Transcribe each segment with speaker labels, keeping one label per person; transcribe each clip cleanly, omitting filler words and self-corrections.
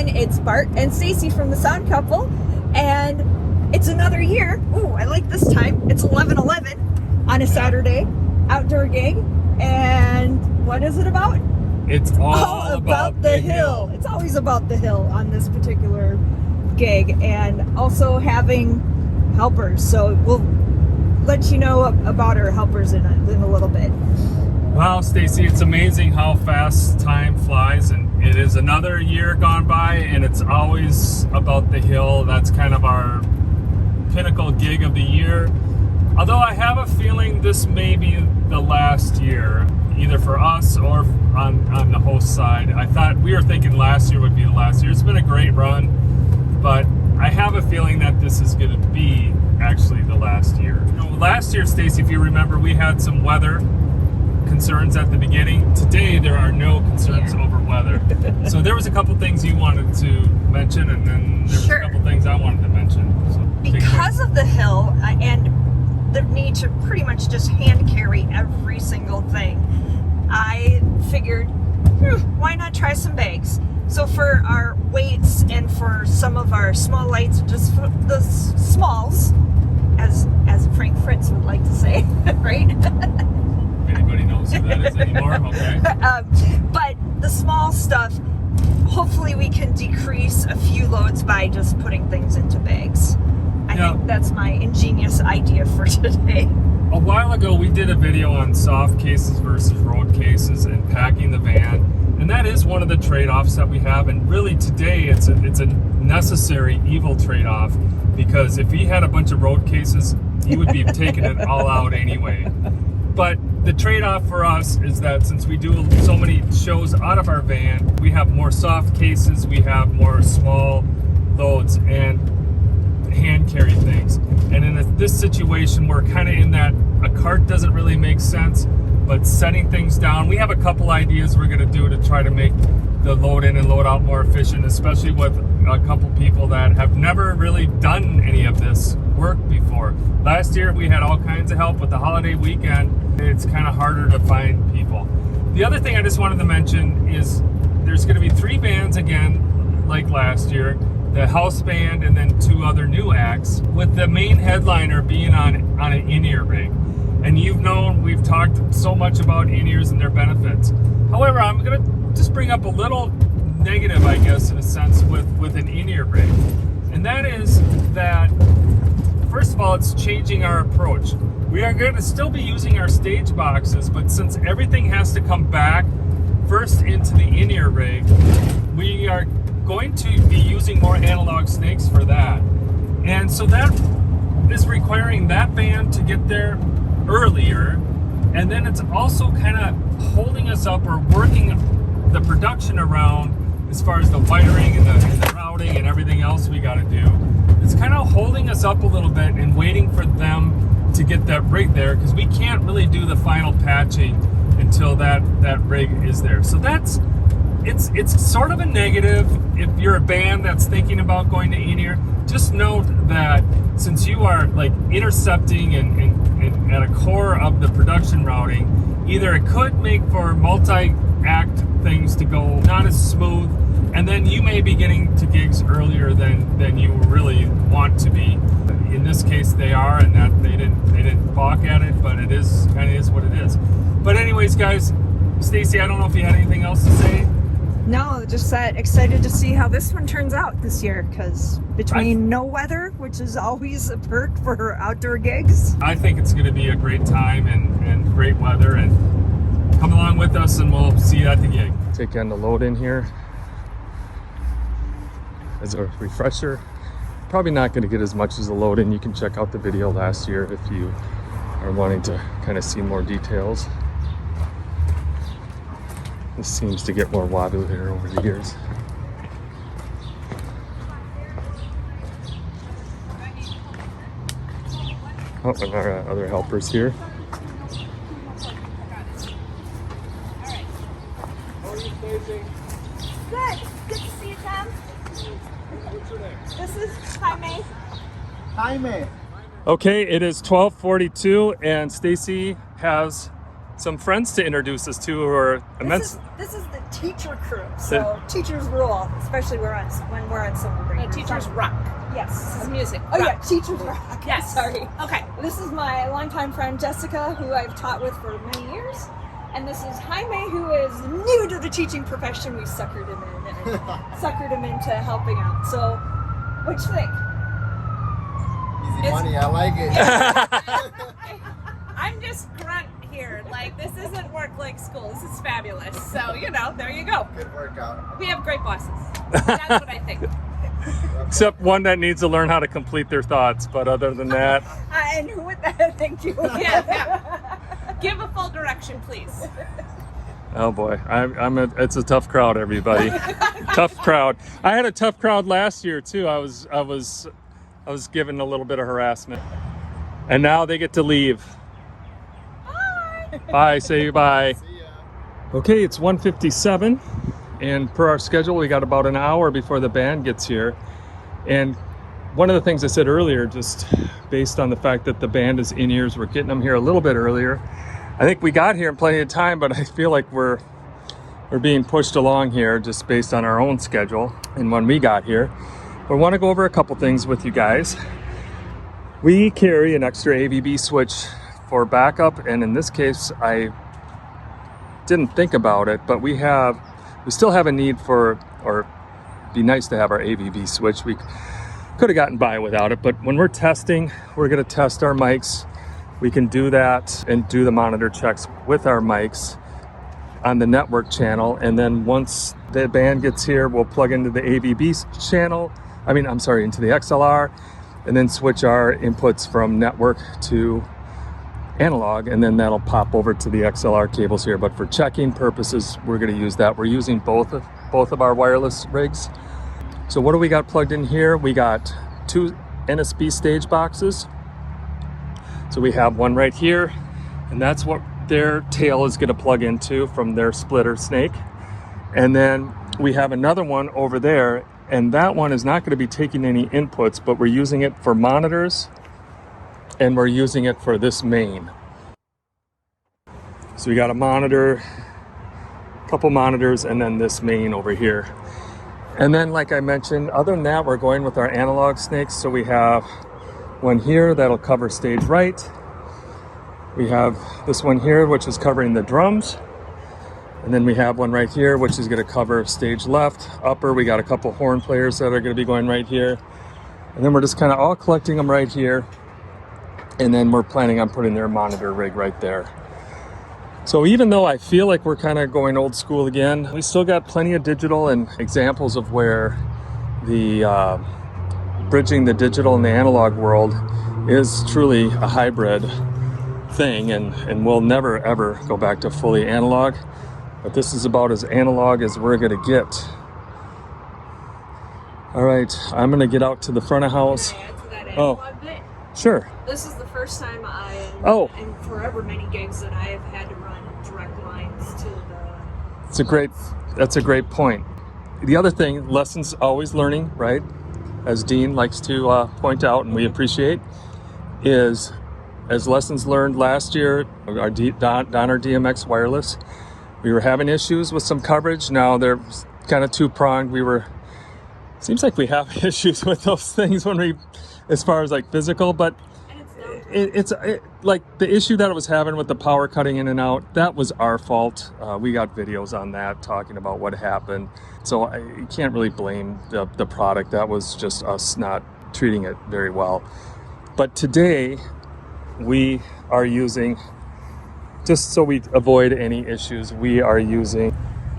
Speaker 1: everyone, it's Bart and Stacy from the Sound Couple, and it's another year. Ooh, I like this time. It's 11/11 on a Saturday, outdoor gig, and what is it about?
Speaker 2: It's all about the hill.
Speaker 1: It's always about the hill on this particular gig, and also having helpers. So we'll let you know about our helpers in a little bit.
Speaker 2: Wow, Stacy, it's amazing how fast time flies, and it is another year gone by, and it's always about the hill. That's kind of our pinnacle gig of the year. Although I have a feeling this may be the last year, either for us or on the host side. We were thinking last year would be the last year. It's been a great run, but I have a feeling that this is going to be actually the last year. Last year, Stacy, if you remember, we had some weather concerns at the beginning. Today there are no concerns over weather. So there was a couple things you wanted to mention, and then there was a couple things I wanted to mention. So
Speaker 1: because of the hill and the need to pretty much just hand carry every single thing, I figured, why not try some bags? So for our weights and for some of our small lights, just for the smalls, as Frank Fritz would like to say, right?
Speaker 2: Anybody knows who that is anymore? Okay.
Speaker 1: But the small stuff, hopefully we can decrease a few loads by just putting things into bags. I think that's my ingenious idea for today.
Speaker 2: A while ago, we did a video on soft cases versus road cases and packing the van, and that is one of the trade-offs that we have. And really today, it's a necessary evil trade-off, because if he had a bunch of road cases, he would be taking it all out anyway. But the trade-off for us is that since we do so many shows out of our van, we have more soft cases, we have more small loads and hand carry things. And in this situation, we're kind of in that a cart doesn't really make sense, but setting things down, we have a couple ideas we're going to do to try to make the load in and load out more efficient, especially with a couple people that have never really done any of this work before. Last year we had all kinds of help with the holiday weekend. It's kind of harder to find people. The other thing I just wanted to mention is there's going to be 3 bands again like last year, the house band and then 2 other new acts, with the main headliner being on an in-ear rig. And we've talked so much about in-ears and their benefits. However, I'm going to just bring up a little negative, I guess, in a sense, with an in-ear rig. And that is that, first of all, it's changing our approach. We are going to still be using our stage boxes, but since everything has to come back first into the in-ear rig, we are going to be using more analog snakes for that. And so that is requiring that band to get there earlier, and then it's also kind of holding us up or working the production around as far as the wiring and the routing and everything else we got to do. It's kind of holding us up a little bit and waiting for them to get that rig there, because we can't really do the final patching until that rig is there. So it's sort of a negative. If you're a band that's thinking about going to in-ear, just note that since you are like intercepting and at a core of the production routing, either it could make for multi-act things to go not as smooth, and then you may be getting to gigs earlier than you really want to be. In this case, they are, and that they didn't balk at it, but it is kind of is what it is. But anyways, guys, Stacy, I don't know if you had anything else to say.
Speaker 1: No, just that excited to see how this one turns out this year, because between no weather, which is always a perk for outdoor gigs,
Speaker 2: I think it's going to be a great time and great weather, and come along with us and we'll see you at the gig. Take on the load in here as a refresher. Probably not going to get as much as the load in. You can check out the video last year if you are wanting to kind of see more details. This seems to get more wobbly here over the years. Oh, and our other helpers here. How are you, Stacey?
Speaker 1: Good. Good to see you, Tom.
Speaker 2: What's your name?
Speaker 1: This is Jaime.
Speaker 3: Jaime.
Speaker 2: Okay, it is 12:42 and Stacy has some friends to introduce us to who are immense.
Speaker 1: This is the teacher crew. So teachers rule, especially when we're on summer break.
Speaker 3: Teachers rock.
Speaker 1: Yes.
Speaker 3: This is music.
Speaker 1: Oh
Speaker 3: rock.
Speaker 1: yeah, teachers rock.
Speaker 3: Yes.
Speaker 1: Sorry.
Speaker 3: Okay.
Speaker 1: This is my longtime friend Jessica, who I've taught with for many years. And this is Jaime, who is new to the teaching profession. We suckered him in into helping out. So, what'd you think?
Speaker 4: Easy money, I like it.
Speaker 3: I'm just grunt here. Like, this isn't work like school. This is fabulous. So, you know, there you go.
Speaker 4: Good workout.
Speaker 3: We have great bosses. That's what I think.
Speaker 2: Except one that needs to learn how to complete their thoughts. But other than that,
Speaker 1: And who would that? Thank you.
Speaker 3: Yeah. Give a full direction, please.
Speaker 2: oh boy, it's a tough crowd, everybody. Tough crowd. I had a tough crowd last year too. I was given a little bit of harassment, and now they get to leave.
Speaker 3: Bye.
Speaker 2: Bye. Say bye.
Speaker 4: See ya.
Speaker 2: Okay, it's 1:57, and per our schedule, we got about an hour before the band gets here. And one of the things I said earlier, just based on the fact that the band is in ears, we're getting them here a little bit earlier. I think we got here in plenty of time, but I feel like we're being pushed along here just based on our own schedule and when we got here. But I want to go over a couple things with you guys. We carry an extra AVB switch for backup, and in this case, I didn't think about it, but we still have a need for, or it'd be nice to have our AVB switch. We could have gotten by without it, but when we're testing, we're going to test our mics. We can do that and do the monitor checks with our mics on the network channel, and then once the band gets here, we'll plug into the AVB channel, into the XLR, and then switch our inputs from network to analog, and then that'll pop over to the XLR cables here. But for checking purposes, we're going to use that. We're using both of our wireless rigs. So what do we got plugged in here? We got 2 NSB Stageboxes. So we have one right here, and that's what their tail is going to plug into from their splitter snake. And then we have another one over there, and that one is not going to be taking any inputs, but we're using it for monitors, and we're using it for this main. So we got a monitor, a couple monitors, and then this main over here. And then, like I mentioned, other than that, we're going with our analog snakes. So we have one here that'll cover stage right. We have this one here, which is covering the drums. And then we have one right here, which is going to cover stage left, upper. We got a couple horn players that are going to be going right here. And then we're just kind of all collecting them right here. And then we're planning on putting their monitor rig right there. So even though I feel like we're kind of going old school again, we still got plenty of digital and examples of where the bridging the digital and the analog world is truly a hybrid thing, and we'll never ever go back to fully analog, but this is about as analog as we're going to get. All right, I'm going to get out to the front of house.
Speaker 1: Can I add to that analog bit?
Speaker 2: Sure.
Speaker 1: This is the first time in forever many gigs that I have had to run direct lines to the...
Speaker 2: That's a great point. The other thing, lessons always learning, right? As Dean likes to point out, and we appreciate, is as lessons learned last year, our Donner DMX wireless, we were having issues with some coverage. Now they're kind of two-pronged. Seems like we have issues with those things as far as like physical, but it's like the issue that it was having with the power cutting in and out, that was our fault. We got videos on that talking about what happened. So you can't really blame the product. That was just us not treating it very well. But today we are using, just so we avoid any issues, we are using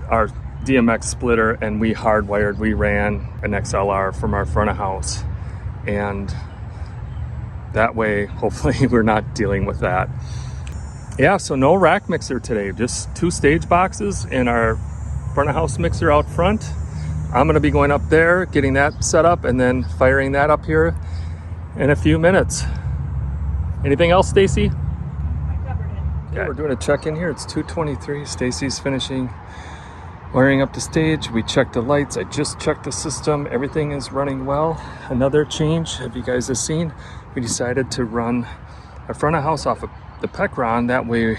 Speaker 2: our DMX splitter, and we ran an XLR from our front of house. And that way, hopefully we're not dealing with that. Yeah, so no rack mixer today, just 2 stage boxes and our front of house mixer out front. I'm gonna be going up there, getting that set up, and then firing that up here in a few minutes. Anything else, Stacy?
Speaker 1: I covered it.
Speaker 2: Yeah, we're doing a check-in here. It's 2:23. Stacy's finishing wiring up the stage. We checked the lights. I just checked the system. Everything is running well. Another change, if you guys have seen, we decided to run our front of house off of the Pecron. That way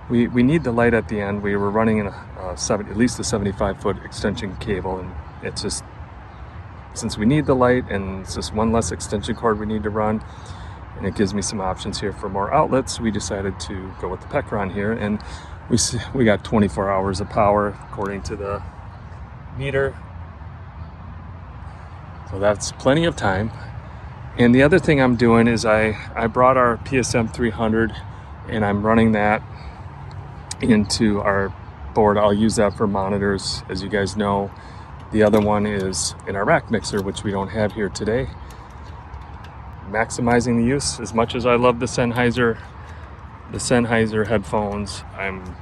Speaker 2: we need the light at the end. We were running in at least a 75-foot extension cable, and it's just, since we need the light and it's just one less extension cord we need to run, and it gives me some options here for more outlets, we decided to go with the Pecron here, and we got 24 hours of power according to the meter, so that's plenty of time. And the other thing I'm doing is I brought our PSM 300 and I'm running that into our board. I'll use that for monitors, as you guys know. The other one is in our rack mixer, which we don't have here today. Maximizing the use. As much as I love the Sennheiser headphones, I'm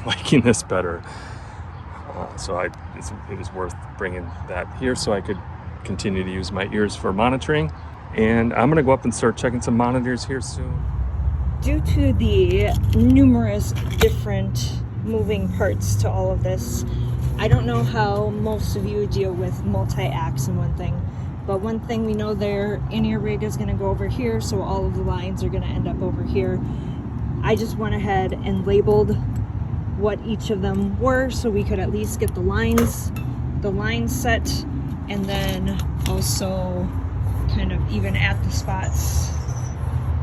Speaker 2: liking this better. So it was worth bringing that here so I could continue to use my ears for monitoring. And I'm gonna go up and start checking some monitors here soon.
Speaker 1: Due to the numerous different moving parts to all of this, I don't know how most of you deal with multi-acts and one thing, but one thing we know there, in-ear rig is going to go over here, so all of the lines are going to end up over here. I just went ahead and labeled what each of them were so we could at least get the lines set, and then also kind of even at the spots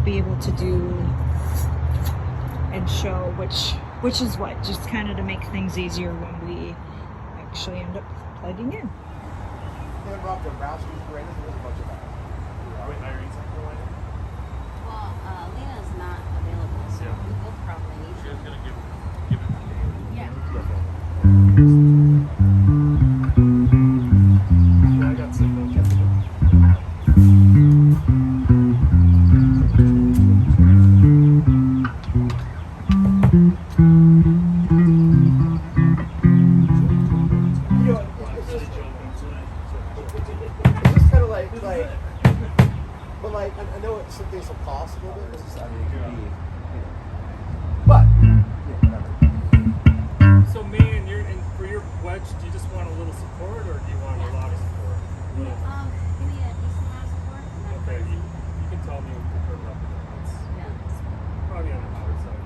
Speaker 1: be able to do and show which is what, just kind of to make things easier when we actually end up plugging in.
Speaker 4: Yeah, Rob, the Roush was great. There's a bunch of that. Are we hiring something like that?
Speaker 5: Well, Lena's not available, so we both probably need to.
Speaker 2: She's gonna give it to me.
Speaker 5: Yeah.
Speaker 2: Yeah, I got signal.
Speaker 4: It's just kind of like, but like, I know it's something that's impossible, but it's just, I mean, it could be, but, whatever.
Speaker 2: So, man, for your wedge, do you just want a little support, or do you want a lot of support?
Speaker 5: Give me a decent amount of support. And then
Speaker 2: Okay, you can tell me when to turn it up and down. It's
Speaker 5: yeah.
Speaker 2: probably on the higher side.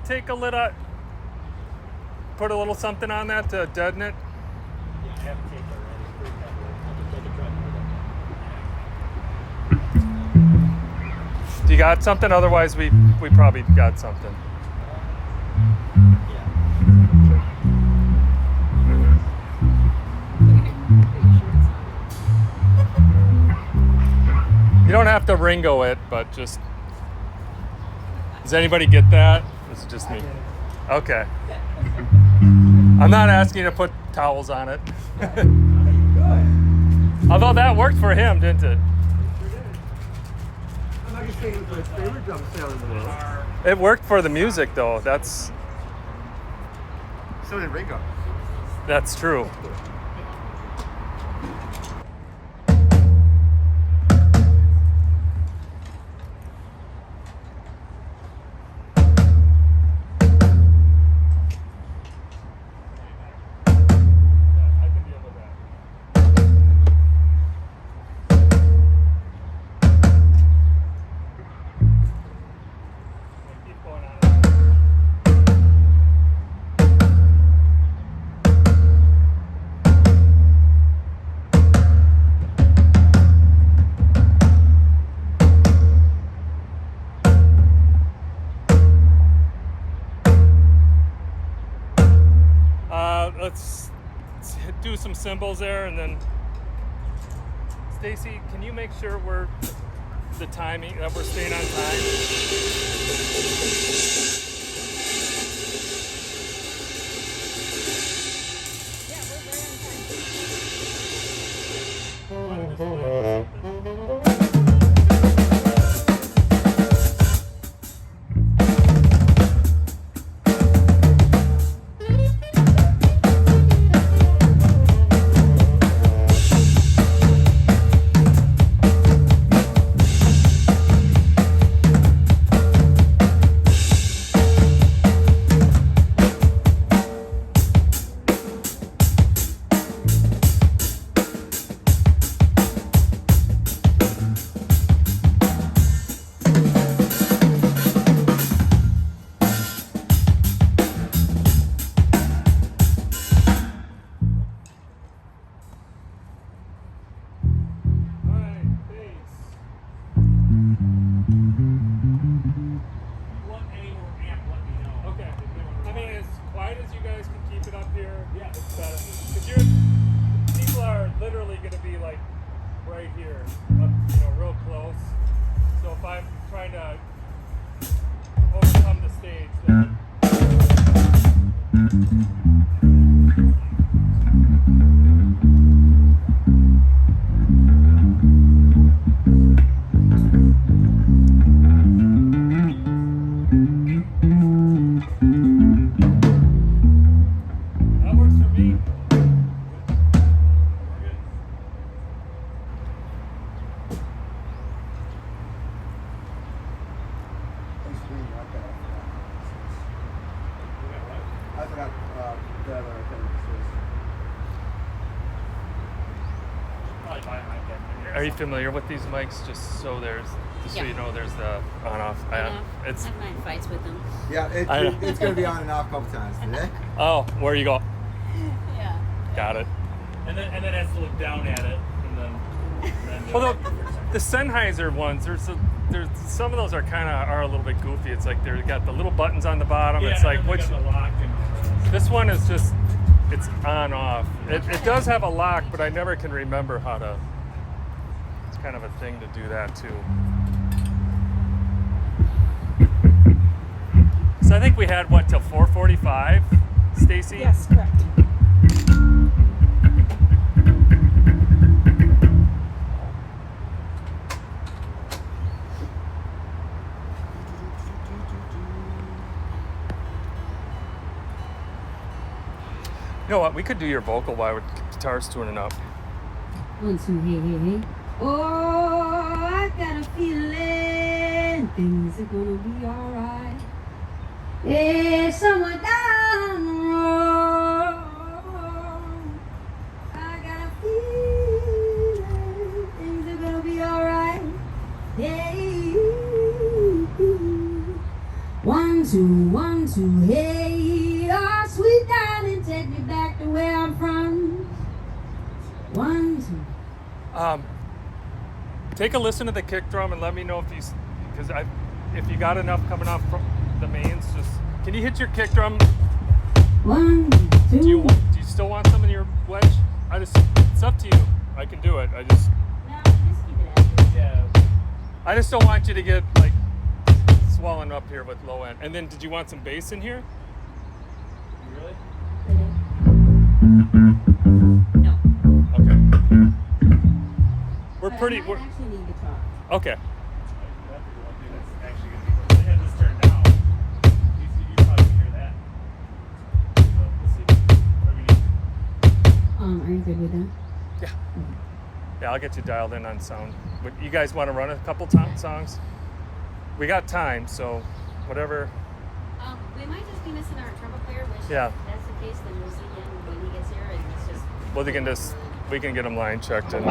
Speaker 2: take a little, put a little something on that to deaden it?
Speaker 4: Yeah, I have tape already. Pretty heavily. I can try to do that.
Speaker 2: Do you got something? Otherwise, we probably got something.
Speaker 4: Yeah.
Speaker 2: You don't have to Ringo it, but just. Does anybody get that? Or is it just me? Okay. I'm not asking you to put towels on it. Although that worked for him, didn't it?
Speaker 4: I'm not just saying it was his favorite drum sound in the world.
Speaker 2: It worked for the music, though. That's
Speaker 4: So did Ringo.
Speaker 2: true. Let's do some cymbals there, and then Stacy, can you make sure we're the timing that we're staying on time?
Speaker 5: Yeah, we're right on time.
Speaker 2: literally going to be like right here, up, real close. So if I'm trying to overcome the stage, then that works for me.
Speaker 4: I forgot the other
Speaker 2: Are you familiar with these mics? Just so
Speaker 5: Yeah.
Speaker 2: you know, there's the on-off. It's
Speaker 5: I've had fights with them.
Speaker 4: Yeah, it's going to be on and off a couple times today.
Speaker 2: oh, where you go?
Speaker 5: Yeah.
Speaker 2: Got it.
Speaker 6: And then has to look down at it, and then
Speaker 2: Well, the Sennheiser ones, there's some of those are a little bit goofy. It's like they've got the little buttons on the bottom. It's like which
Speaker 6: the lock and
Speaker 2: this one is just it's on off. It does have a lock, but I never can remember how to. It's kind of a thing to do that too. So I think we had what till 4:45, Stacy?
Speaker 1: Yes, correct.
Speaker 2: You know what? We could do your vocal while guitar's tuning up.
Speaker 5: 1, 2, hey, hey, hey. Oh, I got a feeling things are gonna be alright. Yeah, somewhere down the road, I got a feeling things are gonna be alright. Yeah. 1, 2, 1, 1, 2, hey, oh sweet darling, take me back to where I'm from. 1, 2.
Speaker 2: Take a listen to the kick drum and let me know if if you got enough coming off from the mains. Just can you hit your kick drum?
Speaker 5: 1, 2.
Speaker 2: Do you still want some in your wedge? It's up to you. I can do it.
Speaker 5: No, just keep it at this.
Speaker 6: Yeah.
Speaker 2: I just don't want you to get like swollen up here with low end. And then did you want some bass in here?
Speaker 6: Really?
Speaker 5: No.
Speaker 2: Okay. We're
Speaker 5: But
Speaker 2: pretty.
Speaker 5: I might actually need guitar.
Speaker 2: Okay.
Speaker 6: That's actually gonna be. They had this turned down. You probably can hear that. So let's see. What do we need?
Speaker 5: Are you good with that?
Speaker 2: Yeah, I'll get you dialed in on sound. But you guys want to run a couple songs? We got time, so whatever.
Speaker 5: We might just be missing our trumpet player, which
Speaker 2: Yeah.
Speaker 5: if that's the case, then we'll see him when he gets here, and it's just.
Speaker 2: Well, we can get them line checked in.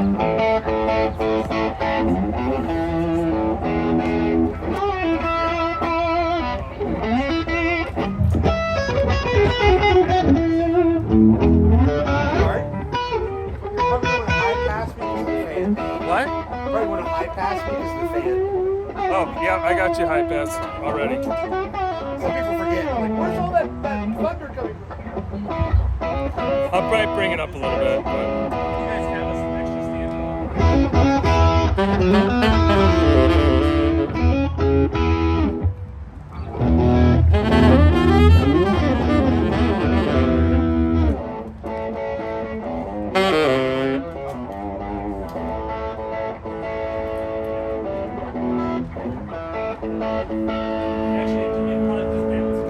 Speaker 2: What?
Speaker 4: Probably want to high pass because of the fan.
Speaker 2: Oh, yeah, I got you high pass already.
Speaker 4: Some people forget. Like, where's all that thunder coming from?
Speaker 2: I'll probably bring it up a little bit, but.
Speaker 6: You guys have us extra Actually, can you run it this balance?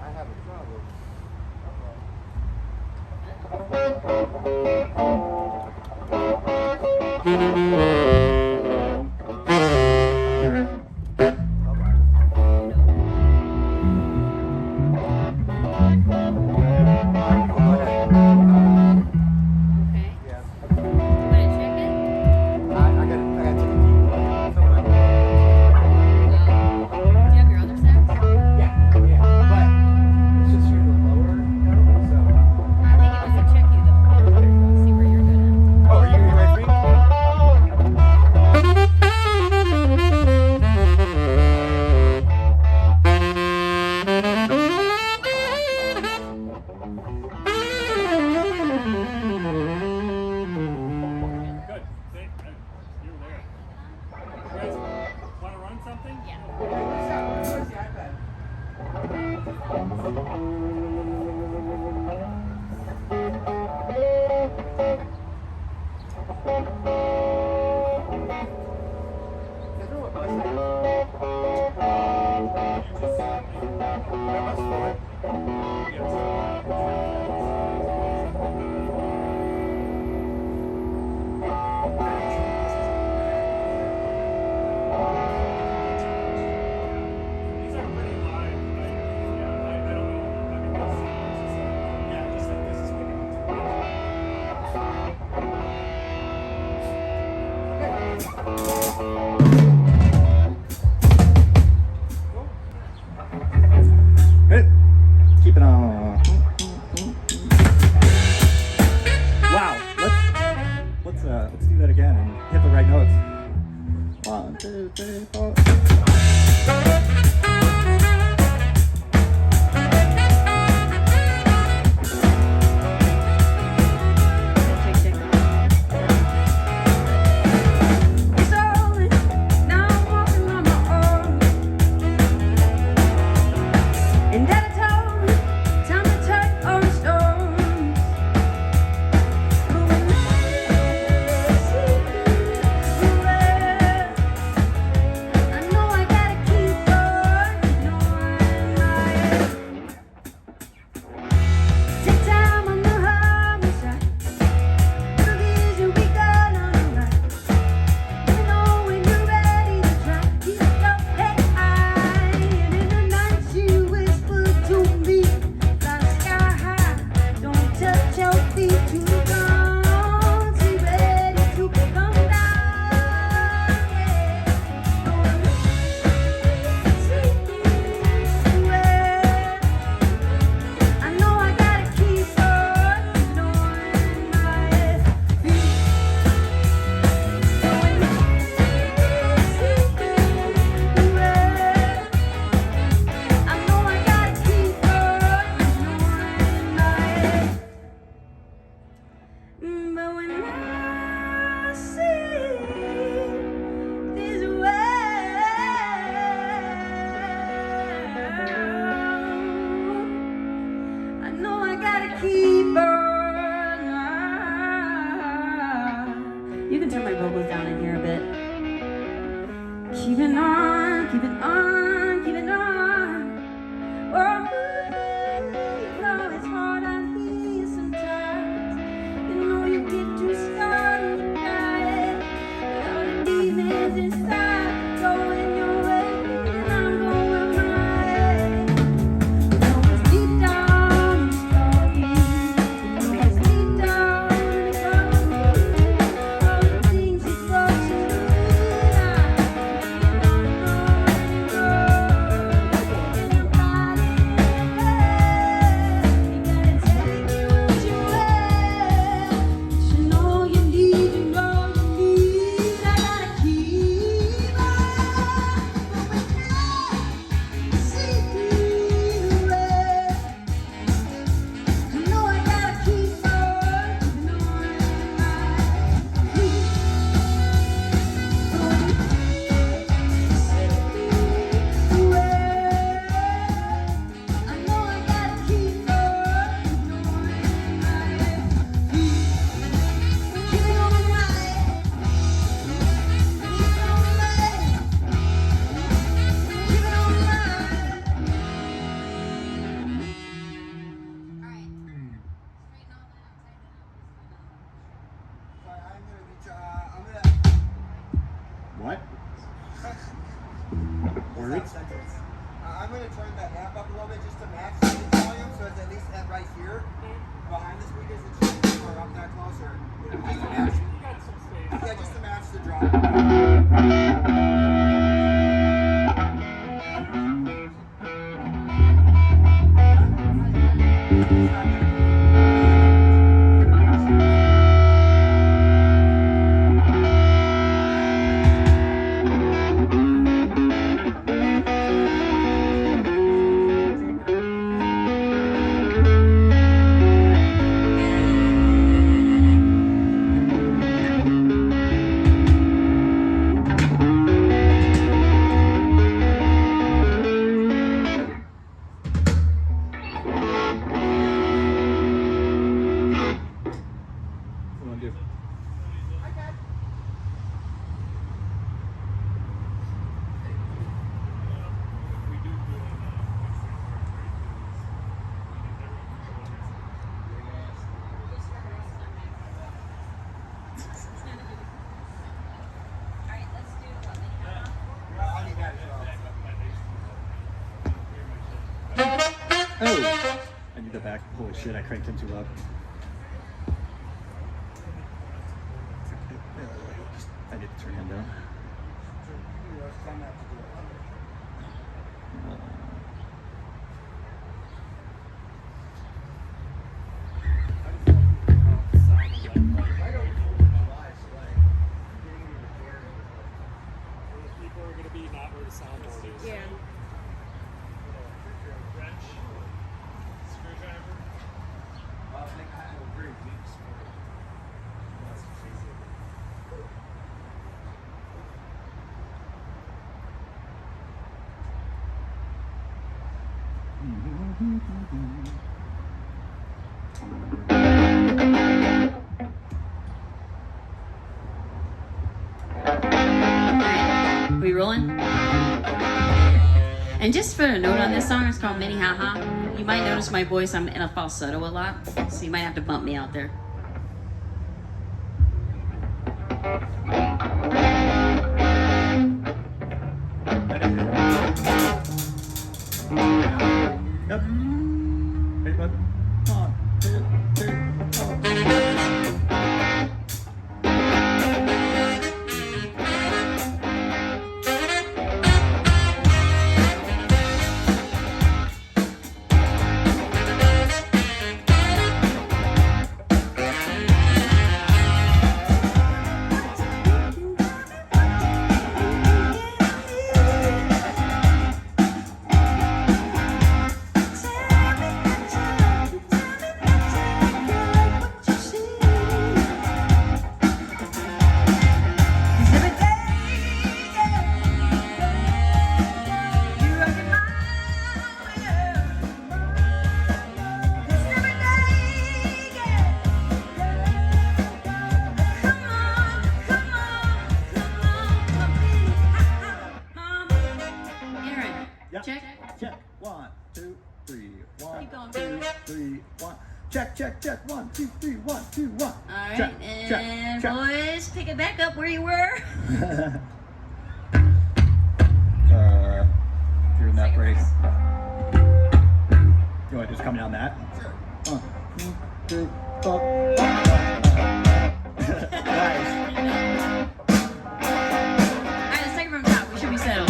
Speaker 4: I have a problem.
Speaker 5: Okay.
Speaker 4: Yeah.
Speaker 5: You want to check it?
Speaker 4: I got to take a deep look.
Speaker 5: Do you have your other sax?
Speaker 4: Yeah. But it's just here to the lower note, so.
Speaker 5: I think it was to check you though. See where you're good at.
Speaker 4: Oh, are you right, Frank? I'm going to turn that amp up a little bit just to match the volume, so it's at least at right here behind the speakers. It shouldn't be more up that close, or you know, just to match. Yeah, just to match the drop.
Speaker 7: Oh! I need the back. Holy shit, I cranked him too loud. I need to turn him down.
Speaker 2: People are going to be not where the soundboard is.
Speaker 3: Yeah.
Speaker 6: Wrench, screwdriver.
Speaker 4: I think I have a very weak sport.
Speaker 6: That's crazy.
Speaker 5: Are we rolling? And just for a note on this song, it's called Mini Ha Ha. You might notice my voice, I'm in a falsetto a lot, so you might have to bump me out there.
Speaker 7: Yep. Hey, bud. 1, 2, 3, 1, 2, 3, 1, 2, 1.
Speaker 5: All right, and boys, pick it back up where you were.
Speaker 7: You're in that break. You want to just come down that? Sure. 1, 2, 3, 4. Nice.
Speaker 5: All right, let's take it from the top. We should be settled.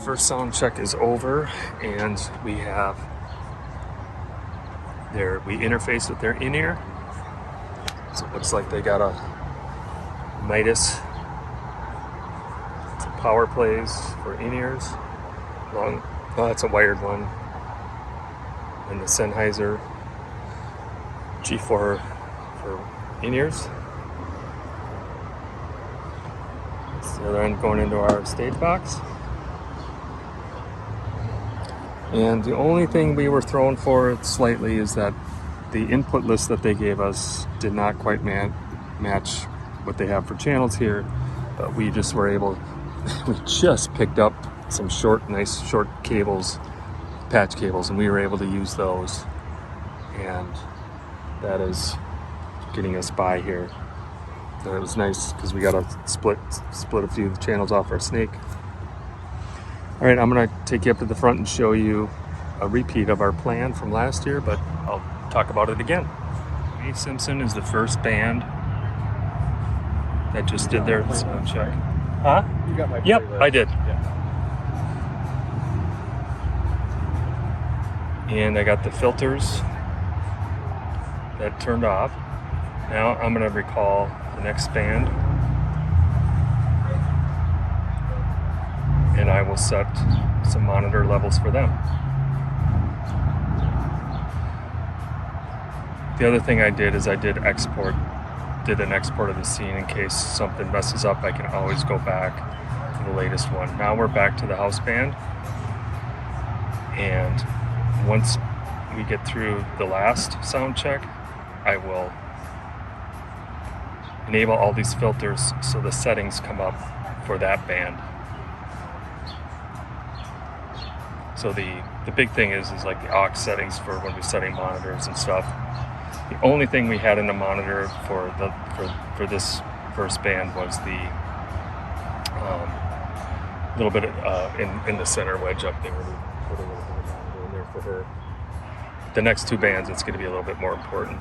Speaker 2: First sound check is over, and we interface with their in-ear. So it looks like they got a Midas. Some power plays for in-ears. It's a wired one. And the Sennheiser G4 for in-ears. That's the other end going into our stage box. And the only thing we were thrown for slightly is that the input list that they gave us did not quite match what they have for channels here, but we just were able, we just picked up some nice short cables, patch cables, and we were able to use those, and that is getting us by here. And it was nice because we got to split a few channels off our snake. All right, I'm gonna take you up to the front and show you a repeat of our plan from last year, but I'll talk about it again. A Simpson is the first band that just did their sound check. Huh?
Speaker 6: You got my
Speaker 2: Yep, I did.
Speaker 6: Yeah.
Speaker 2: And I got the filters that turned off. Now I'm gonna recall the next band, and I will set some monitor levels for them. The other thing I did is I did an export of the scene in case something messes up. I can always go back to the latest one. Now we're back to the house band, and once we get through the last sound check, I will enable all these filters so the settings come up for that band. So the big thing is like the aux settings for when we're setting monitors and stuff. The only thing we had in the monitor for this first band was the little bit in the center wedge up there. We put a little bit of monitor in there for her. The next two bands, it's going to be a little bit more important.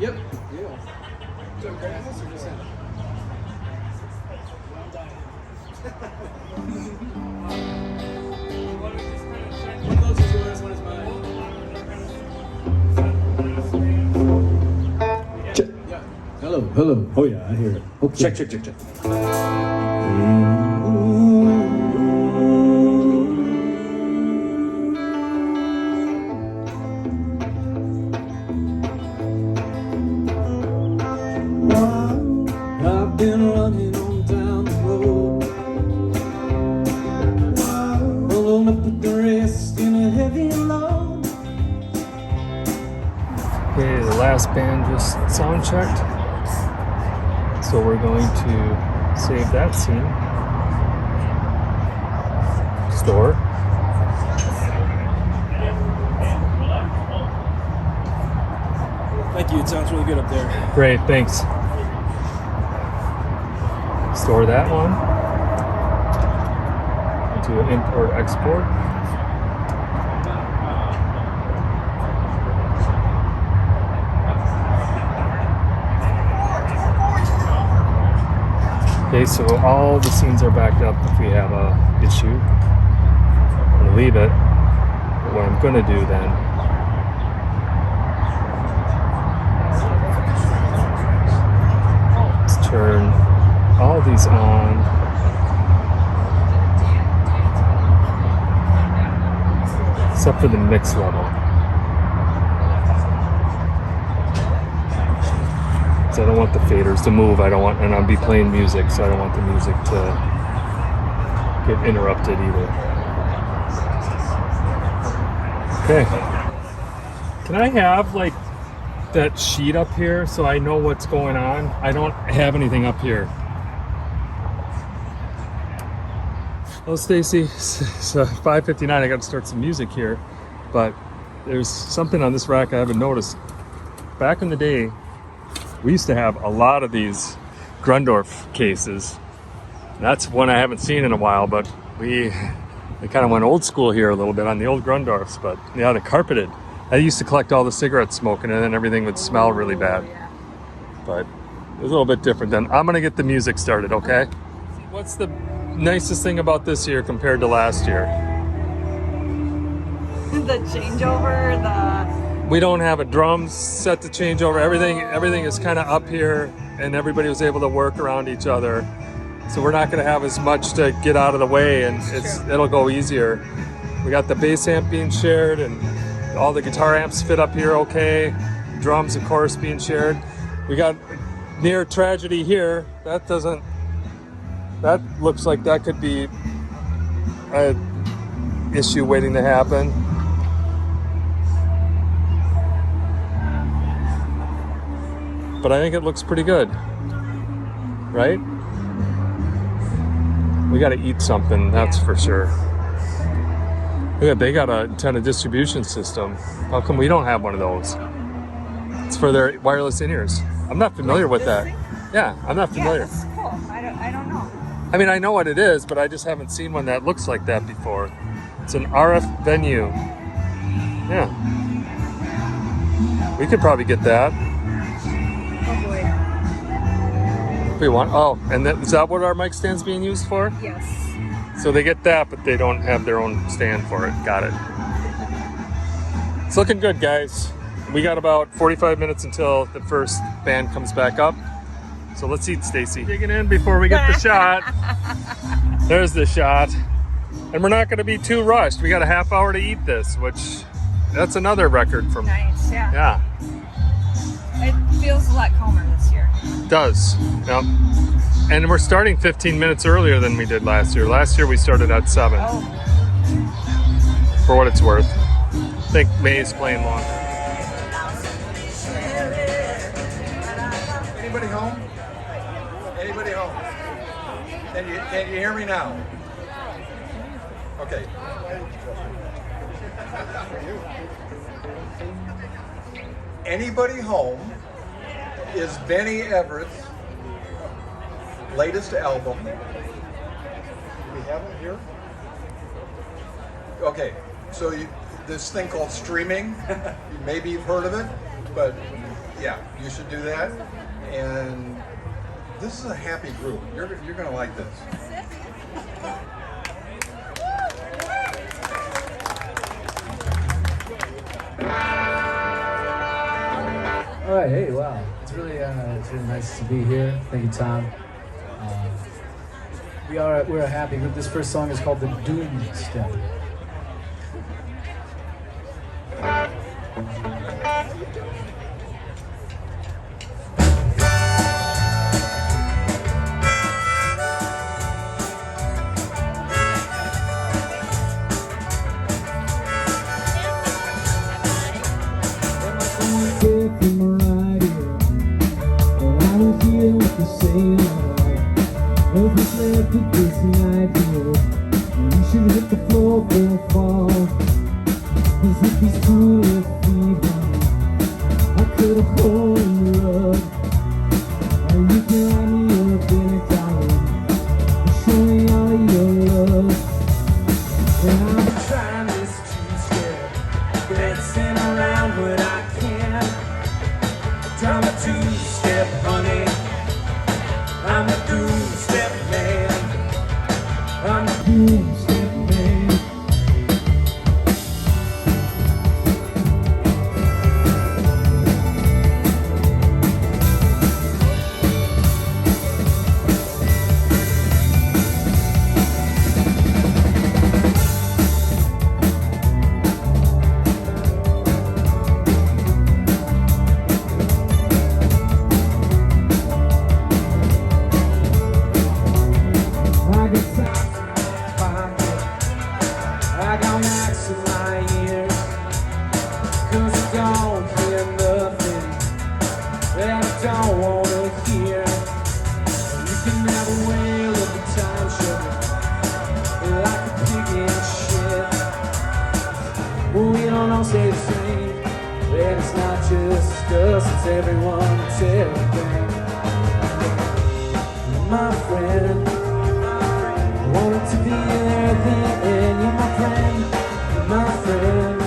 Speaker 8: Yep. Yeah. So grass or just him? One of those is yours, one is mine. Check. Yeah. Hello. Oh yeah, I hear it. Okay. Check. I've been running on down the road, alone up with the rest in a heavy load.
Speaker 2: Okay, the last band just sound checked, so we're going to save that scene, store,
Speaker 8: Thank you, it sounds really good up there.
Speaker 2: great, thanks. Store that one, do an import export. Okay, so all the scenes are backed up if we have a issue. I'm gonna leave it, but what I'm gonna do then is turn all these on. Except for the mix level. So I don't want the faders to move. I don't want, and I'll be playing music, so I don't want the music to get interrupted either. Okay. Can I have like that sheet up here so I know what's going on? I don't have anything up here. Well, Stacy, it's 5:59. I got to start some music here, but there's something on this rack I haven't noticed. Back in the day, we used to have a lot of these Grundorf cases. That's one I haven't seen in a while, but they kind of went old school here a little bit on the old Grundorfs, but yeah, the carpeted. I used to collect all the cigarette smoke and then everything would smell really bad. But it was a little bit different then. I'm gonna get the music started, okay? What's the nicest thing about this year compared to last year?
Speaker 1: The changeover,
Speaker 2: we don't have a drum set to change over. Everything is kind of up here, and everybody was able to work around each other. So we're not going to have as much to get out of the way, and it'll go easier. We got the bass amp being shared, and all the guitar amps fit up here okay. Drums, of course, being shared. We got near tragedy here. That looks like that could be an issue waiting to happen. But I think it looks pretty good, right? We got to eat something, that's for sure. Look at, they got an antenna distribution system. How come we don't have one of those? It's for their wireless in-ears. I'm not familiar with that. Yeah, I'm not familiar.
Speaker 1: Yeah, that's cool. I don't know.
Speaker 2: I mean, I know what it is, but I just haven't seen one that looks like that before. It's an RF venue. Yeah. We could probably get that.
Speaker 1: Oh boy.
Speaker 2: If we want. Oh, and is that what our mic stand's being used for?
Speaker 1: Yes.
Speaker 2: So they get that, but they don't have their own stand for it. Got it. It's looking good, guys. We got about 45 minutes until the first band comes back up. So let's eat, Stacy. Digging in before we get the shot. There's the shot. And we're not going to be too rushed. We got a half hour to eat this, which that's another record for me.
Speaker 1: Nice, yeah.
Speaker 2: Yeah.
Speaker 1: It feels a lot calmer this year.
Speaker 2: It does. Yep. And we're starting 15 minutes earlier than we did last year. Last year we started at 7.
Speaker 1: Oh.
Speaker 2: For what it's worth. I think May's playing longer.
Speaker 4: Anybody home? Anybody home? Can you hear me now? Okay. Anybody Home is Benny Everett's latest album. Do we have it here? Okay, so this thing called streaming, maybe you've heard of it, but yeah, you should do that. And this is a happy group. You're gonna like this.
Speaker 9: All right, hey, wow, it's really nice to be here. Thank you, Tom. We're a happy group. This first song is called The Doom Step.
Speaker 10: I'm a two-step honey. I'm a doom-step.
Speaker 9: promise everyone it's everything. You're my friend. I wanted to be there at the end. You're my friend. You're my friend.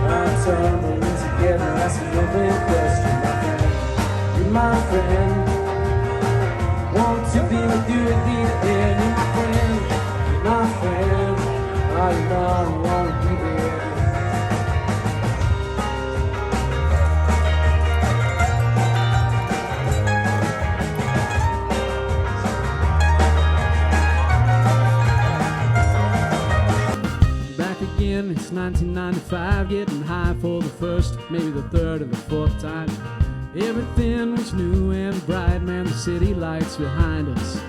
Speaker 9: I'm tumbling together. That's an open question, my friend. You're my friend. Want to be with you at the end. You're my friend. You're my friend. Oh, you know I want to be there. It's 1995, getting high for the first, maybe the third or the fourth time. Everything was new and bright, man, the city lights behind us. I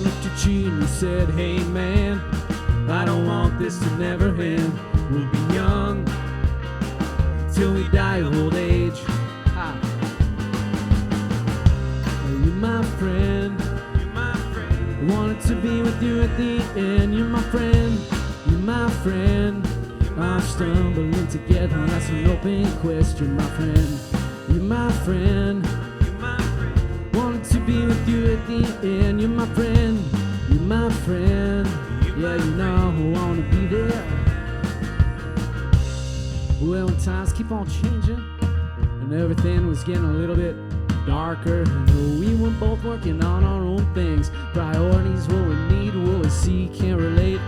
Speaker 9: looked at you and you said, hey man, I don't want this to never end. We'll be young till we die of old age. You're my friend. I wanted to be with you at the end. You're my friend. You're my friend. I'm stumbling together. That's an open question, my friend. You're my friend. Wanted to be with you at the end. You're my friend. You're my friend. Yeah, you know I wanna be there. Well, times keep on changing, and everything was getting a little bit darker. And we were both working on our own things. Priorities, what we need, what we see, can't relate.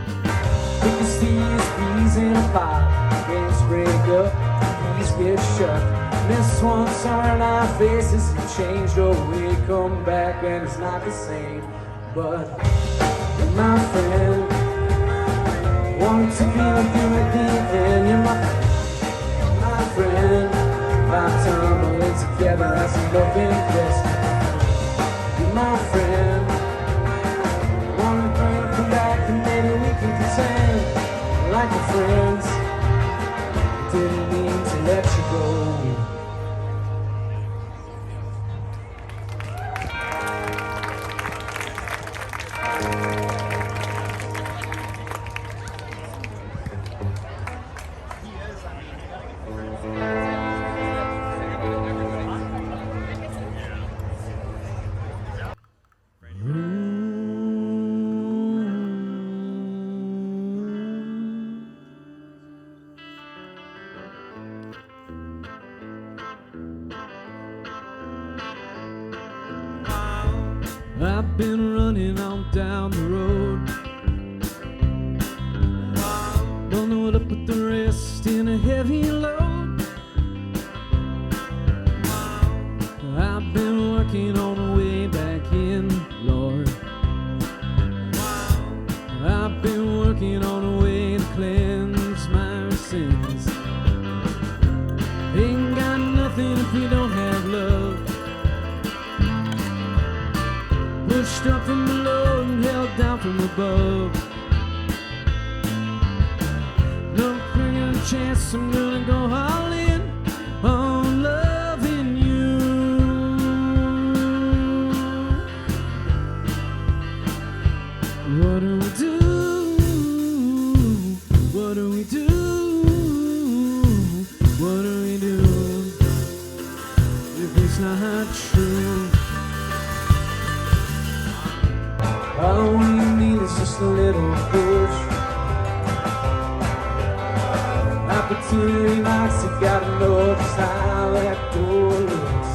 Speaker 9: We can see his bees in a pot. Games break up, bees get shut. This one saw in our faces and changed. Oh, we come back and it's not the same. But you're my friend. Want to be with you at the end. You're my friend. By tumbling together, that's an open question. You're my friend. Wanna come back and maybe we can pretend like we're friends. Didn't mean to let you go. I've been running on down the road, bundled up with the rest in a heavy load. I've been working on the way back in, Lord. I've been working on the way to cleanse my sins. Ain't got nothing if we don't have love. Pushed up from below and held down from above. No bringing a chance, I'm gonna go all in on loving you. What do we do? What do we do? What do we do if it's not true? All we need is just a little push. Opportunity knocks, you gotta know just how that door looks.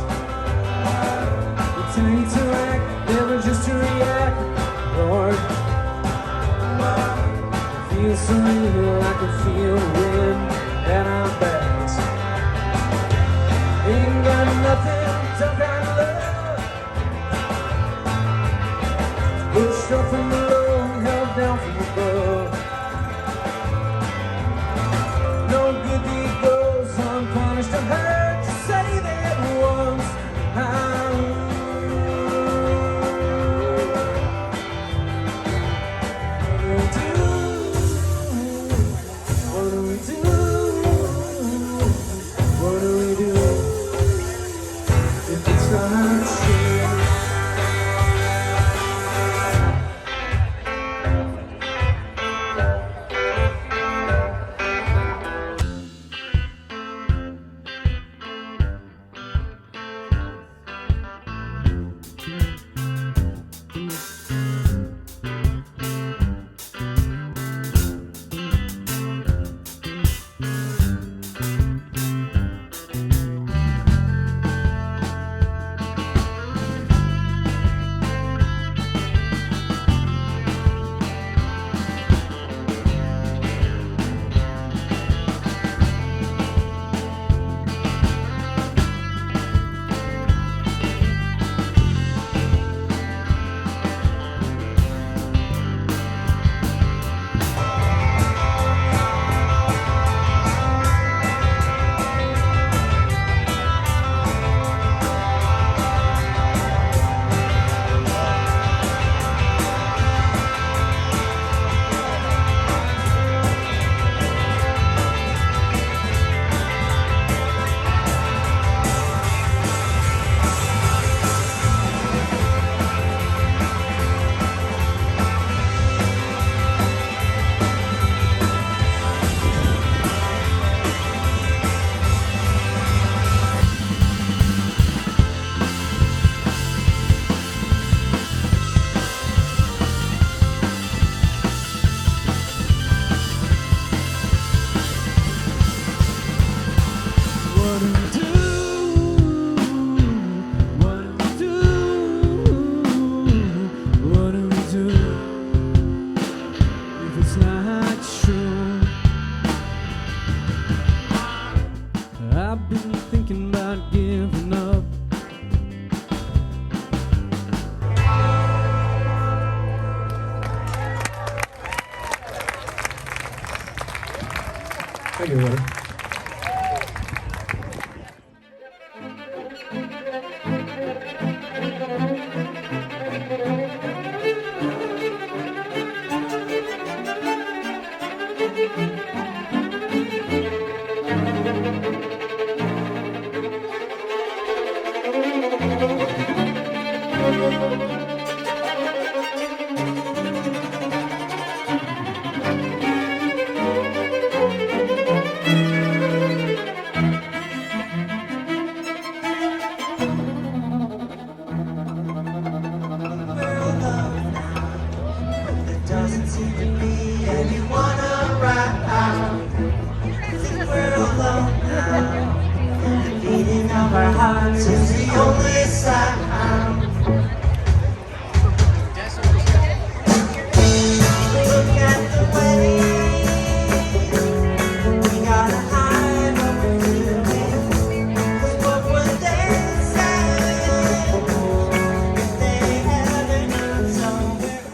Speaker 9: We tell you to act, never just to react, Lord. It feels so real, I can feel the wind at our backs. Ain't got nothing, don't got love. Pushed up from below and held down from above. No good deed goes unpunished. I heard you say that once. What do we do? What do we do? If it's not true.
Speaker 8: Thank you, brother.
Speaker 10: Doesn't seem to be anyone around. Think we're alone now. The beating of our hearts is the only sound. Look at the way we gotta hide what we're doing. 'Cause what would they say if they ever knew somewhere?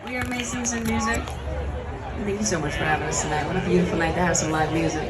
Speaker 11: We are Masons in Music. Thank you so much for having us tonight. What a beautiful night to have some live music.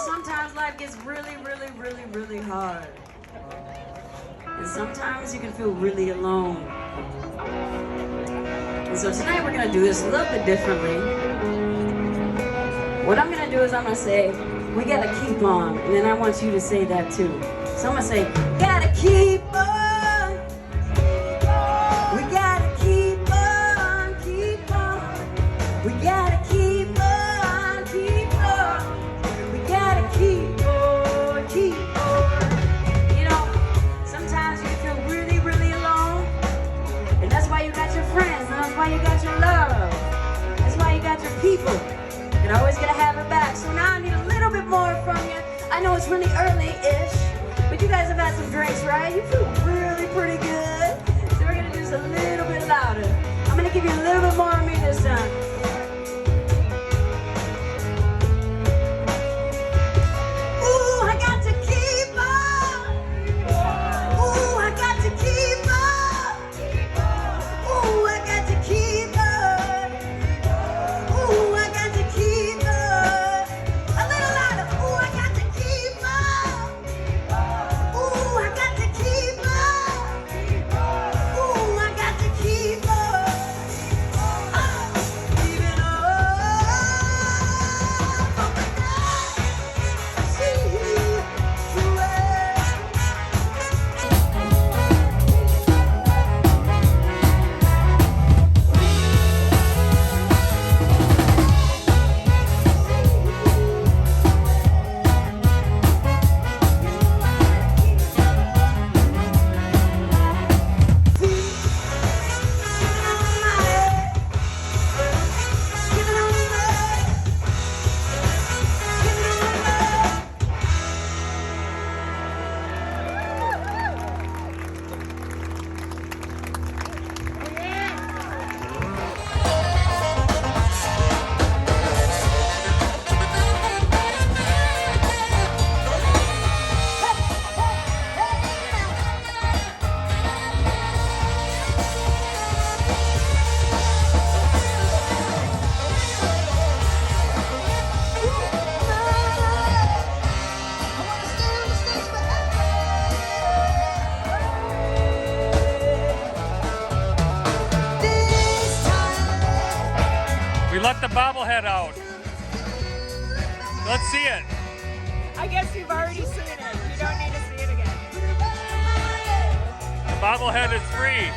Speaker 11: sometimes life gets really, really, really, really hard. And sometimes you can feel really alone. And so tonight we're gonna do this a little bit differently. What I'm gonna do is I'm gonna say, we gotta keep on, and then I want you to say that too. So I'm gonna say, gotta keep on. We gotta keep on, keep on. We gotta keep on, keep on. We gotta keep on, keep on. You know, sometimes you feel really, really alone, and that's why you got your friends, and that's why you got your love. That's why you got your people. You're always gonna have it back. So now I need a little bit more from you. I know it's really early-ish, but you guys have had some drinks, right? You feel really pretty good. So we're gonna do this a little bit louder. I'm gonna give you a little bit more of me this time. Ooh, I got to keep on. Ooh, I got to keep on. Ooh, I got to keep on. Ooh, I got to keep on. A little louder. Ooh, I got to keep on. Ooh, I got to keep on. Ooh, I got to keep on. Keeping
Speaker 2: We let the bobblehead out. Let's see it.
Speaker 3: I guess you've already seen it. You don't need to see it again.
Speaker 2: The bobblehead is free.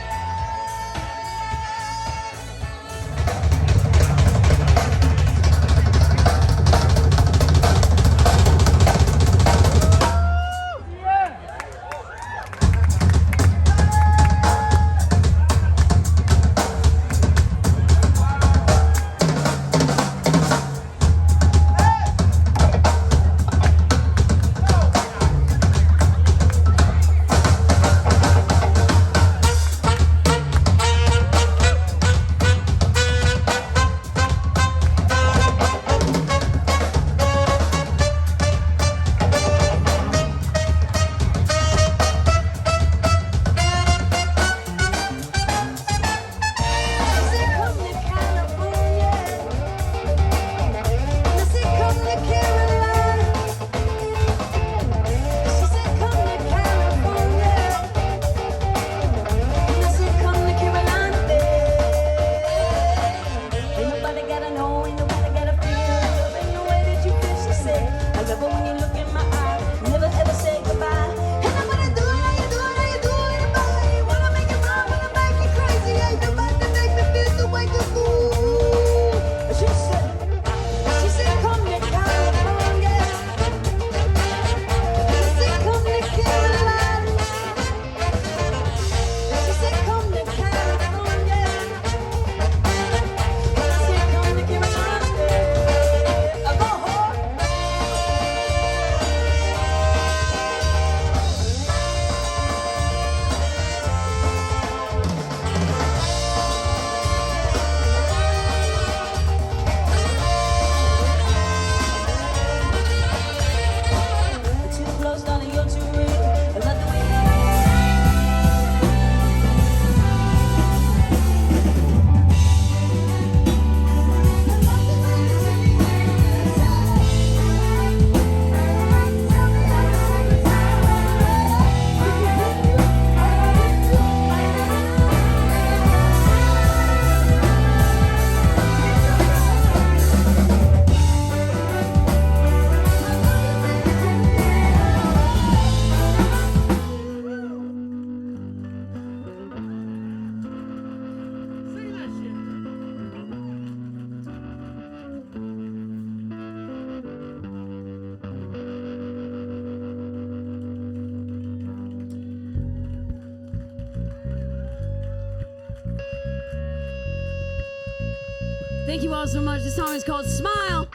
Speaker 9: Thank you all so much. This song is called Smile.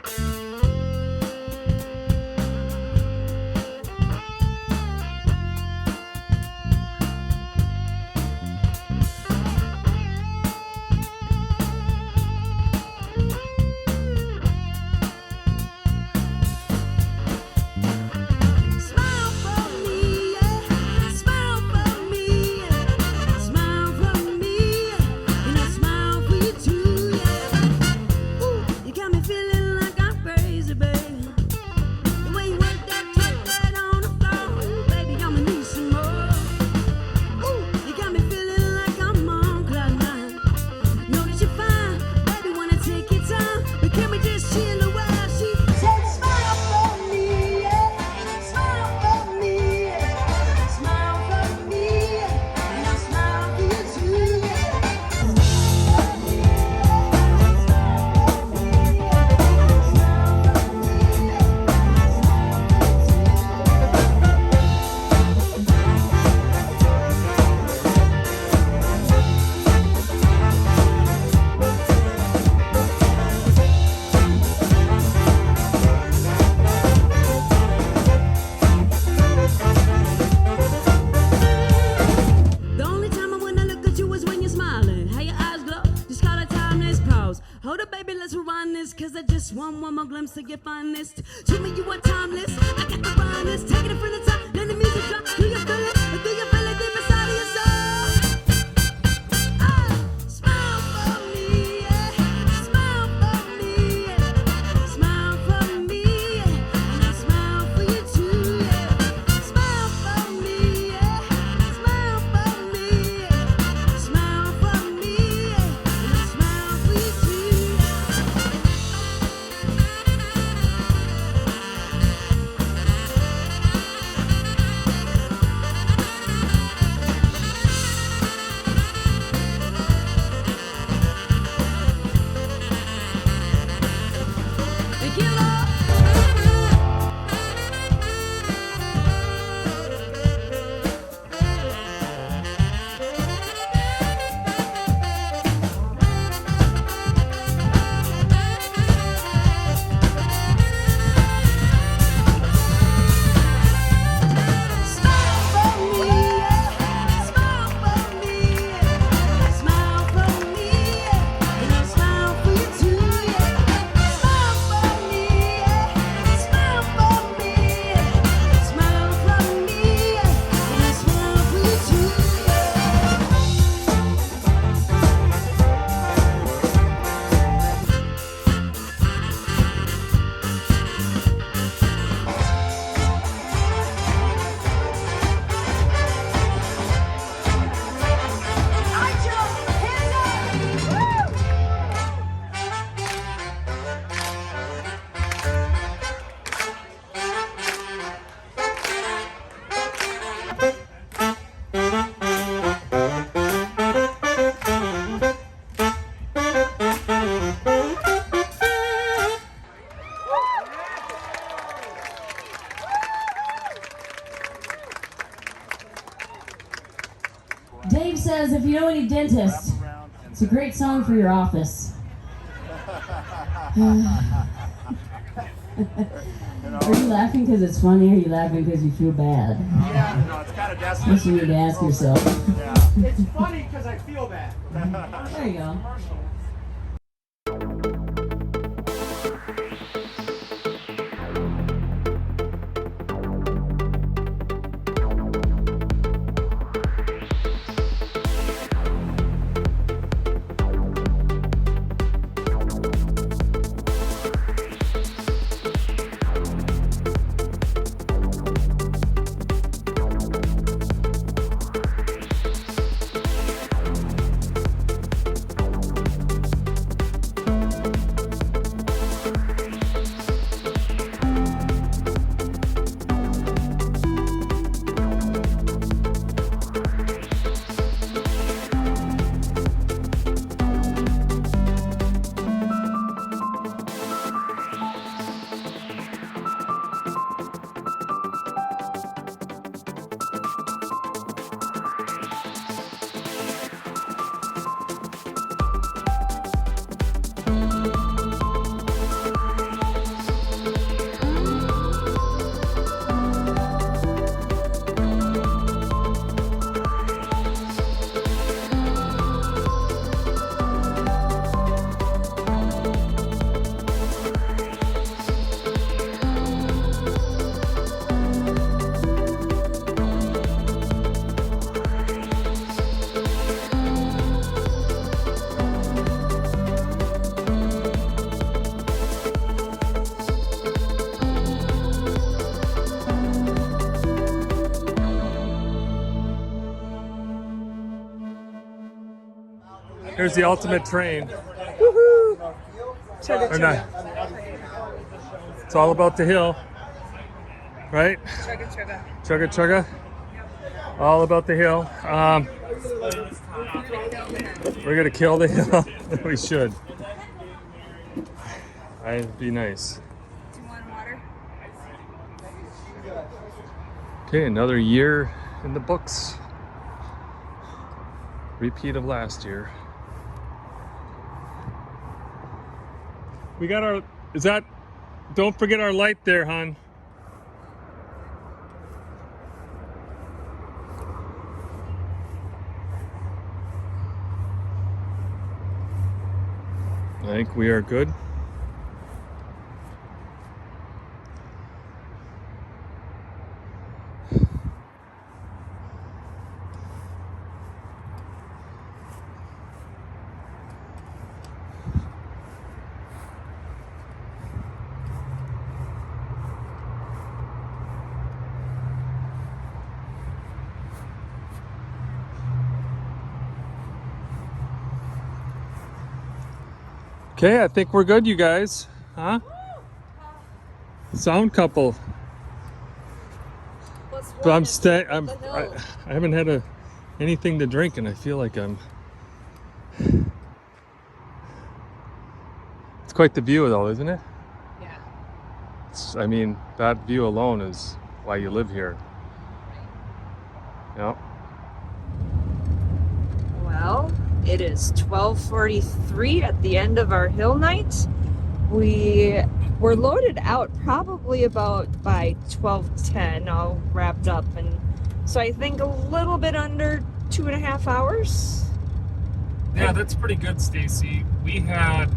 Speaker 9: Cause I just want one more glimpse of your finest. Show me you are timeless. I got the finest. Taking it from the top, let the music drop. Do you feel it? Or do you feel it deep inside of your soul? Ah, smile for me, yeah. Smile for me, yeah. Smile for me, yeah. And I smile for you too, yeah. Smile for me, yeah. Smile for me, yeah. Smile for me, yeah. And I smile for you too, yeah. Thank you, Lord.
Speaker 11: Dave says, if you know any dentists, it's a great song for your office. Are you laughing because it's funny, or are you laughing because you feel bad?
Speaker 4: Yeah, no, it's kind of desperate.
Speaker 11: That's what you need to ask yourself.
Speaker 4: Yeah. It's funny because I feel bad.
Speaker 11: There you go.
Speaker 2: Here's the ultimate train.
Speaker 1: Woohoo!
Speaker 2: Or not. It's all about the hill, right?
Speaker 1: Chugga chugga.
Speaker 2: Chugga chugga. All about the hill. We're gonna kill the hill. We should. That'd be nice.
Speaker 1: Do you want water?
Speaker 2: Okay, another year in the books. Repeat of last year. We got our, don't forget our light there, hon. I think we are good. Okay, I think we're good, you guys. Huh? Sound couple. But I haven't had anything to drink, and I feel like it's quite the view though, isn't it?
Speaker 3: Yeah.
Speaker 2: I mean, that view alone is why you live here. Yep.
Speaker 1: Well, it is 12:43 at the end of our hill night. We were loaded out probably about by 12:10, all wrapped up, and so I think a little bit under 2.5 hours.
Speaker 2: Yeah, that's pretty good, Stacy. We had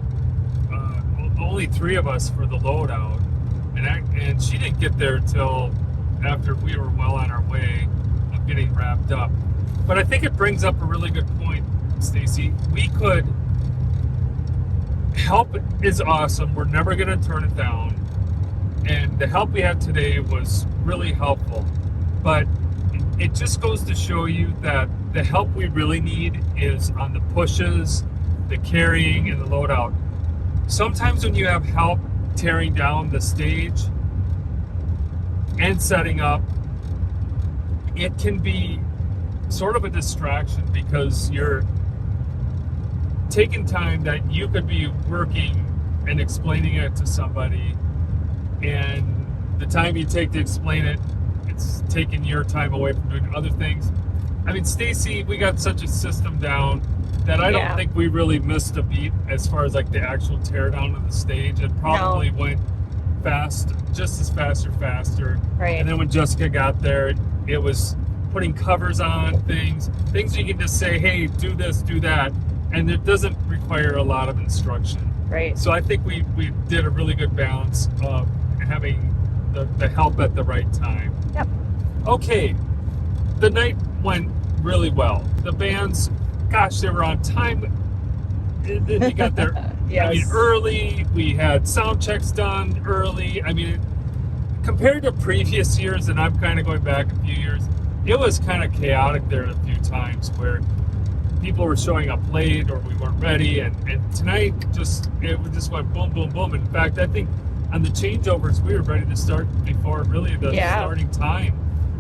Speaker 2: only 3 of us for the loadout, and she didn't get there till after we were well on our way of getting wrapped up. But I think it brings up a really good point, Stacy. We could help is awesome. We're never going to turn it down, and the help we had today was really helpful. But it just goes to show you that the help we really need is on the pushes, the carrying, and the loadout. Sometimes when you have help tearing down the stage and setting up, it can be sort of a distraction because you're taking time that you could be working and explaining it to somebody, and the time you take to explain it, it's taking your time away from doing other things. I mean, Stacy, we got such a system down that I don't think we really missed a beat as far as like the actual tear down of the stage. It probably went fast, just as fast or faster.
Speaker 1: Right.
Speaker 2: And then when Jessica got there, it was putting covers on things you can just say, hey, do this, do that. And it doesn't require a lot of instruction.
Speaker 1: Right.
Speaker 2: So I think we did a really good balance of having the help at the right time.
Speaker 1: Yep.
Speaker 2: Okay, the night went really well. The bands, gosh, they were on time. They got there I mean, early. We had sound checks done early. I mean, compared to previous years, and I'm kind of going back a few years, it was kind of chaotic there a few times where people were showing up late or we weren't ready, and tonight it just went boom, boom, boom. In fact, I think on the changeovers we were ready to start before really the starting time.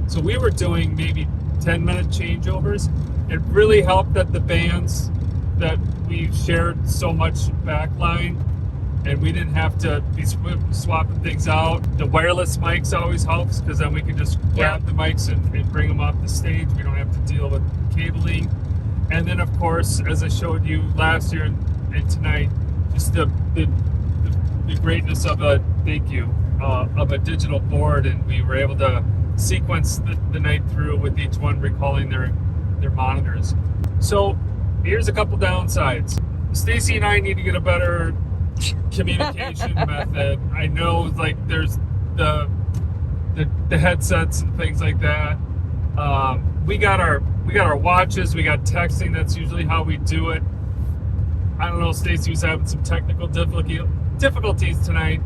Speaker 2: So we were doing maybe 10-minute changeovers. It really helped that the bands that we shared so much backline, and we didn't have to be swapping things out. The wireless mics always helps because then we can just grab the mics and bring them off the stage. We don't have to deal with cabling. And then, of course, as I showed you last year and tonight, just the greatness of a digital board, and we were able to sequence the night through with each one recalling their monitors. So here's a couple downsides. Stacy and I need to get a better communication method. I know, like, there's the headsets and things like that. We got our watches, we got texting. That's usually how we do it. I don't know, Stacy was having some technical difficulties tonight,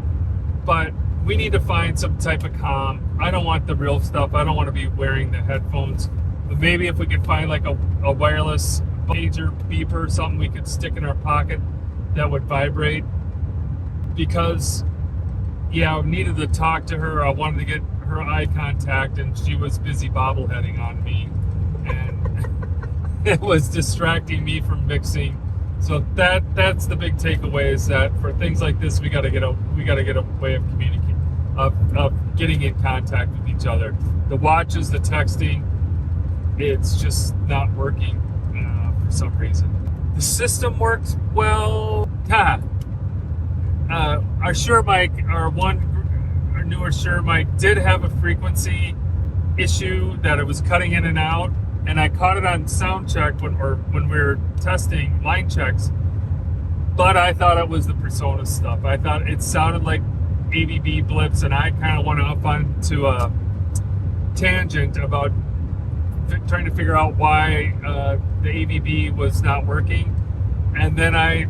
Speaker 2: but we need to find some type of comm. I don't want the real stuff. I don't want to be wearing the headphones. But maybe if we could find like a wireless pager beeper, something we could stick in our pocket that would vibrate, because yeah, I needed to talk to her. I wanted to get her eye contact, and she was busy bobbleheading on me, and it was distracting me from mixing. So that's the big takeaway, is that for things like this, we got to get a way of communicating, of getting in contact with each other. The watches, the texting, it's just not working for some reason. The system works well. Our Shure mic, our newer Shure mic, did have a frequency issue that it was cutting in and out, and I caught it on Soundcheck when we were testing line checks. But I thought it was the PreSonus stuff. I thought it sounded like AVB blips, and I kind of went off onto a tangent about trying to figure out why the AVB was not working. And then I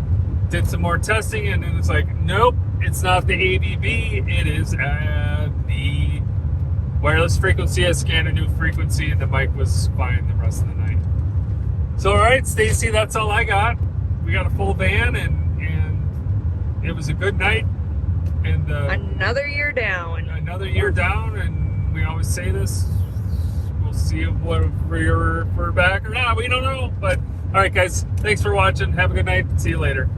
Speaker 2: did some more testing, and it was like, nope, it's not the AVB, it is the wireless frequency. I scanned a new frequency, and the mic was fine the rest of the night. So, all right, Stacy, that's all I got. We got a full van, and it was a good night. And
Speaker 1: another year down.
Speaker 2: Another year down, and we always say this. We'll see if we're back or not. We don't know. But all right, guys, thanks for watching. Have a good night. See you later.